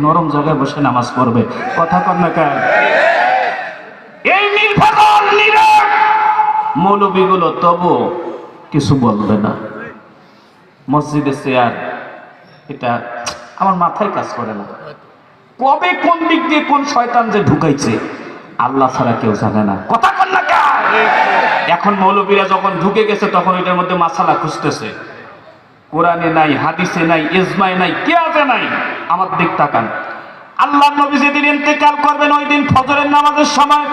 নরম জায়গায় বসে নামাজ পড়বে। কথা কন না কেন? এই নির্ভেজাল নীরব মৌলবীগুলো তবু কিছু বলবে না। মসজিদে চেয়ার, এটা আমার মাথায় কাজ করে না। কবে কোন দিক দিয়ে কোন শয়তান যে ঢুকাইছে আল্লাহ ছাড়া কেউ জানে না। কথা কন না কেন? এখন মৌলবীরা যখন ঢুকে গেছে তখন এটার মধ্যে মাসালা খুঁজতেছে। কোরআনে নাই, হাদিসে নাই, ইজমায় নাই, কিয়াতে নাই। আমার দিক তাকান। আল্লাহ নবী যেদিন ইন্তেকাল করবেন ওই দিন ফজরের নামাজের সময়,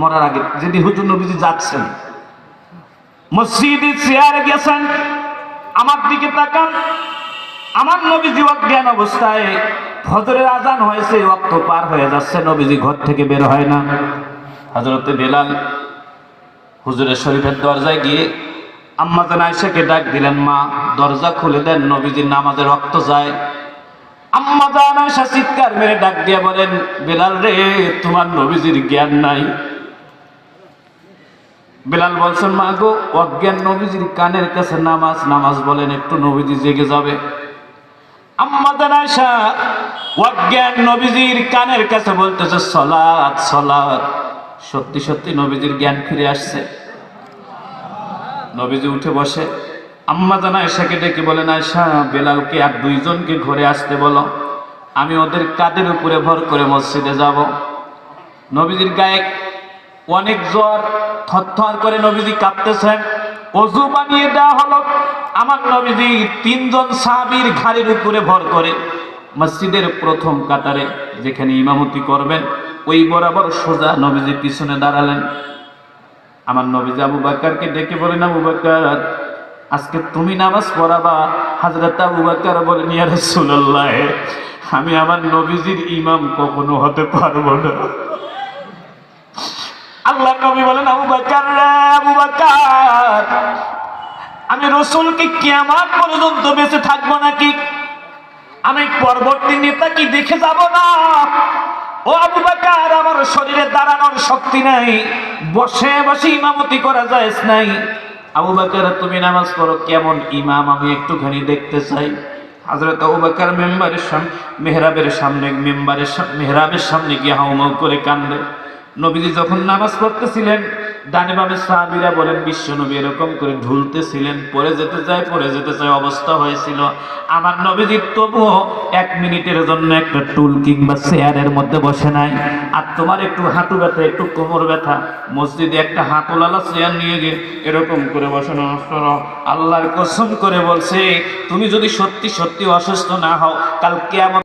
মরার আগে যেদিন হুজুর নবীজি যাচ্ছেন মসজিদে চেয়ারে গেছেন, আমার দিকে তাকান। আমার নবীজি অজ্ঞান অবস্থায়, ফজরের আজান হয়েছে, ওয়াক্ত পার হয়ে যাচ্ছে, নবীজি ঘর থেকে বের হয় না। হযরতে বেলাল হুজুরের শরীফের দরজায় গিয়ে আম্মা জান আয়েশাকে ডাক দিলেন, মা দরজা খুলে দেন, নবীজির নামাজে রক্ত যায়। আম্মা জান আয়েশা চিৎকার মেরে ডাক দিয়ে বলেন, বেলাল রে, তোমার নবীজির জ্ঞান নাই। বেলাল বলছেন, মা গো, অজ্ঞান নবীজির কানের কাছে নামাজ, নামাজ বলেন একটু, নবীজি জেগে যাবে। আম্মা জান আয়েশা অজ্ঞান নবীজির কানের কাছে বলতেছে সালাত সালাত। সত্যি সত্যি নবীজির জ্ঞান ফিরে আসছে। নবীজি উঠে বসে, আম্মা জান আয়েশাকে ডেকে বলেন, আয়েশা বেলালকে আর দুইজনকে ঘরে আসতে বলো, আমি ওদের কাঁধের উপরে ভর করে মসজিদে যাব। নবীজির গায়ে অনেক জ্বর, থরথর করে নবীজি কাঁপতেছেন। ওযু বানিয়ে দেওয়া হলো। আমার নবীজি তিনজন সাহাবীর ঘাড়ের উপরে ভর করে মসজিদের প্রথম কাতারে যেখানে ইমামতি করবেন ওই বরাবর সোজা নবীজি পিছনে দাঁড়ালেন। আমার নবীজি আবু বকরকে ডেকে বলেন, আবু বকর, আজকে তুমি নামাজ পড়াবা। হযরত আবু বকর বলেন, ইয়া রাসূলুল্লাহ, আমি আমার নবীজির ইমাম কখনো হতে পারবো না। আল্লাহ নবী বলেন, আবু বকর রে, আবু বকর, আমি রাসূলকে কিয়ামত পর্যন্ত বেঁচে থাকবো নাকি? আমি পরবর্তী নেতা কি দেখে যাব না? ও আবু বকর, আমার শরীরে দাঁড়ানোর শক্তি নাই, বসে বসে ইমামতি করা যায় নাই। আবু বকর, তুমি নামাজ পড়ো, কেমন ইমাম আমি একটুখানি দেখতে চাই। হযরত আবু বকর মেহরাবের সামনে গিয়ে হাউমাউ করে কান্দে। নবীজি যখন নামাজ পড়তেছিলেন ডানে বামে সাহাবীরা বলেন বিশ্ব নবী এরকম করে ঝুলতেছিলেন, পড়ে যেতে চায় অবস্থা হয়েছিল। আমার নবীজি তবুও 1 মিনিটের জন্য একটা টুল কিংবা চেয়ারের মধ্যে বসে নাই। আর তোমার একটু হাঁটু ব্যথা, একটু কোমর ব্যথা, মসজিদে একটা হাঁটুওয়ালা চেয়ার নিয়ে গিয়ে এরকম করে বসানো। আল্লাহর কসম করে বলছে, তুমি যদি সত্যি সত্যি অসুস্থ না হও, কাল কিয়ামত